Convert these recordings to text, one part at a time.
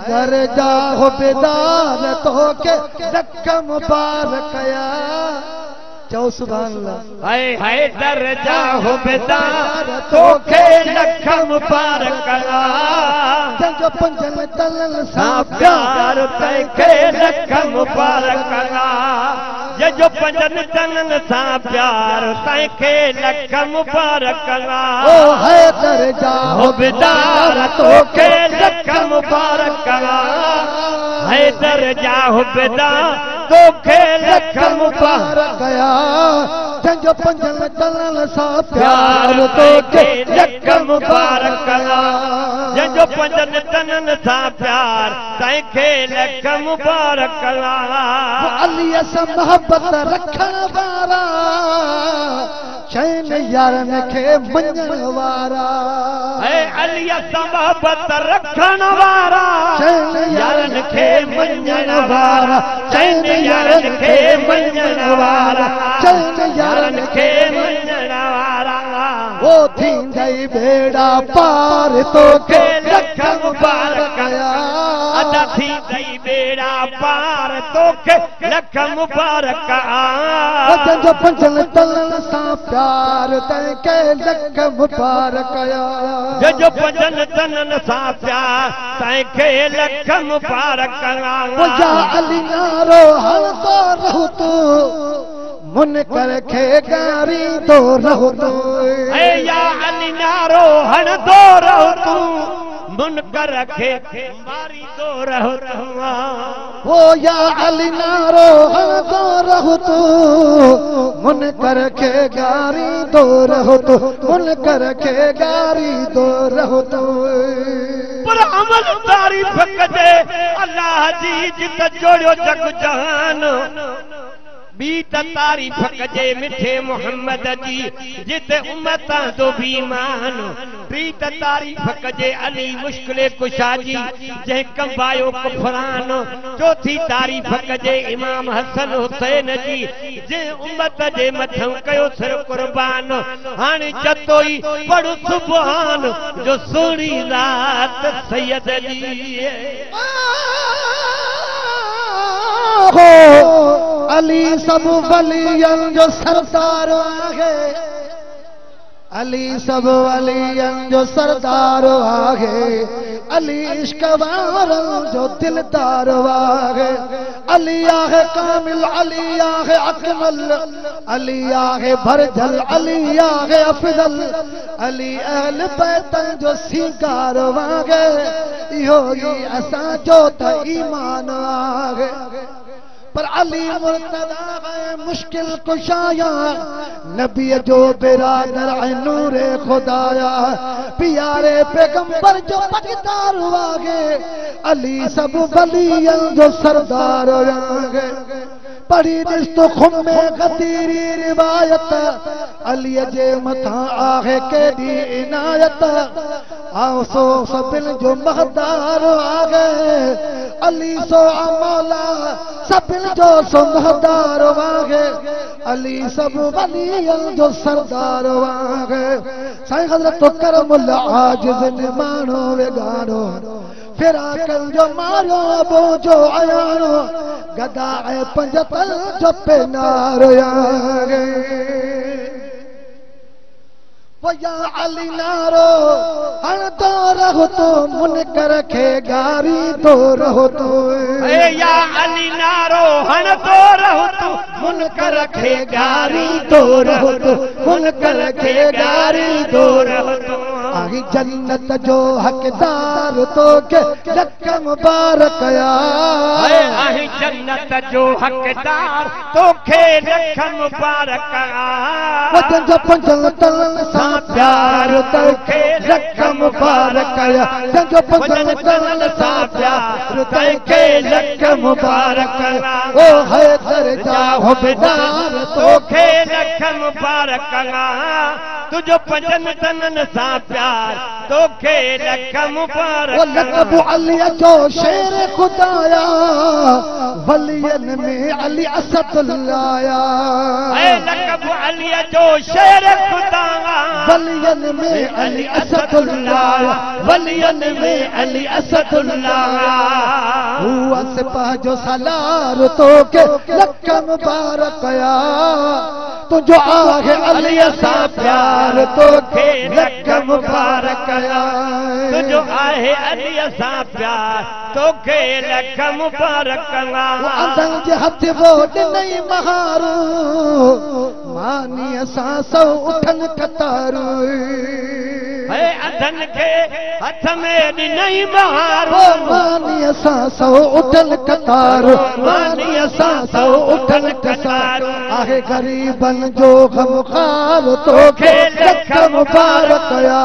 दर्जा हो बेदार तो के लख मुबारक या चओ सुभान अल्लाह हाय दर्जा हो बेदार तो के लख मुबारक या जंहिंजो पंजनि तलनि सां प्यार तंहिंखे लख मुबारक या जंहिंजो पंजनि तलनि सां प्यार तंहिंखे लख मुबारक या ओ है दर्जा हो बेदार तो के लख मुबारक या है दर्जा हो बेदार तो के लख मुबारक या जंहिंजो पंजनि तलनि सां प्यार तो के लख मुबारक या जंहिंजो पंजनि तलनि सां प्यार तंहिंखे लख मुबारक या अलीअ सां मोहबत रखण वारा चइनि यारनि खे मञण वारा है अलीअ सां मोहबत रखण वारा चइनि यारनि खे मञण वारा चइनि यारनि खे मञण वारा चइनि यारनि खे मञण वारा वो थींदई बेड़ा पार तो के लख मुबारक या अदा थींदई बेड़ा पार तोखे लख मुबारक जंहिंजो पंजनि तलनि सां प्यार तंहिंखे लख मुबारक या जंहिंजो पंजनि तलनि सां प्यार तंहिंखे लख मुबारक या अली नारो हलंदो रहू तूं मुनकर खे ॻारींदो रहू तूं या अली नारो हणंदो रहो तूं मुनकर खे मारींदो रहो ओ या अली नारो हलंदो रहू तूं मुनकर खे ॻारींदो रहू तूं मुनकर खे ॻारींदो रहू तूं पर अमल तारीफ़ कजे अल्लाह जी जित जोड़ियो जग जहान बी त तारीफ़ कजे मिठे मोहम्मद जी जिते उम्मतां जो बीमान टी त तारीफ़ कजे अली मुश्किल कुशा जी जंहिं कंबायो कुफरान चौथी तारीफ़ कजे इमाम हसन हुसैन जी जंहिं उम्मत जे मथां कयो सिर कुर्बान हाणे जतोई पढ़ सुभान जो सुहिणी रात सैयद जी अली सब वलियन जो सरदार आहे अली सब वलियन जो सरदार आहे अली इश्क वारन जो दिलदार आहे अली आहे कामिल अली आहे अकमल अली आहे भरजल अली आहे अफजल अली अहल बैतन जो सिंगार आहे इहो ई असांजो त ईमान आहे पर अली मुर्तदा है मुश्किल कुशाया नबी जो बिरादर है नूरे खुदाया प्यारे पैगंबर जो पगदार वागे अली सब वलियन जो सरदार वागे पढ़ी ॾिस तो खुमे गदीरी रिवायत अली जे मथां आहे केॾी इनायत आओ सो सभिनि जो महदार आहे अली सो मौला सभिनि जो सो महदार आहे अली सब वलियन जो सरदार आहे साईं हज़रत करमुल आजिज़ ने मानो वेगाड़ो फिराकल जो मारो अबो जो अयानो गदा ऐं पंजतल जो पेनार आहे वो या अली नारो हणंदो रहो तो मुनकर खे ॻारींदो रहो तो या अली नारो हणंदो रहो तूं मुनकर खे ॻारींदो रहो तूं मुनकर खे ॻारींदो रहो तूं आई जन्नत जो हकदार तो के लख मुबारक या आई जन्नत जो हकदार तोखे लख मुबारक वजन जो पंजन तलन सां प्यार तोखे लख मुबारक या जो पंजन तलन सां प्यार तोखे लख मुबारक ओ हैदर जा हुबदार तोखे लख मुबारक तुझो पंजन तनन सा प्यार तोखे लख मुबारक लक़ब अली जो शेर खुदाया वलियन में अली असदुल्लाया लक़ब अली जो शेर खुदा वलियन में अली असदुल्लाया वलियन में अली असदुल्लाया हुआ सिपाह जो सलार तो के लख मुबारक या तुझो आहे अली सा प्यार तो के लख मुबारक या तुझो आहे अली सा प्यार तोखे लख मुबारक अंधन जे हथ वोट नहीं महारू मानी असां सौ उठन कतारू अंधन के हथ में नहीं महारो मानी असां सौ उठन कतारू मानी असां सौ उठन कतारू आहे गरीबन जो गमखार तोखे लख मुबारक या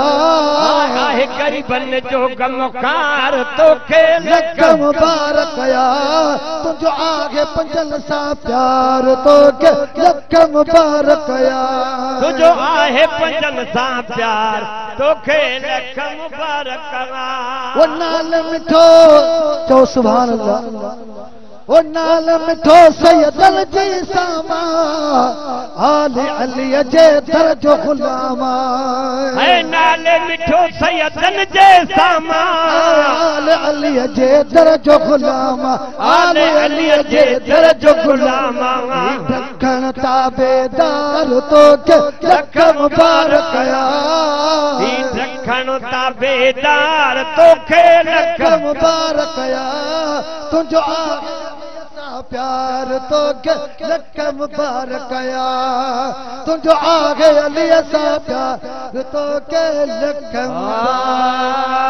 आहे गरीबन जो गमखार तोखे लख मुबारक या तुझो आगे पंजन सा प्यार तोखे लख मुबारक या तुझो आहे पंजन सा प्यार तोखे लख मुबारक वो नाल मिठो चो सुभान अल्लाह वो नाल मिठो सैयदल जी सामा आले अली जे दर जो गुलामा नाल मिठो सैयदन जे सामा आले अली जे दर जो गुलामा आले अली जे दर जो गुलामा ढक्कन ताबेदार तो के लख मुबारक या ढक्कन ताबेदार तोखे लख मुबारक या तुझो प्यार तो लख मुबारक या तुझो आगे अली सा प्यार तो के लख मुबारक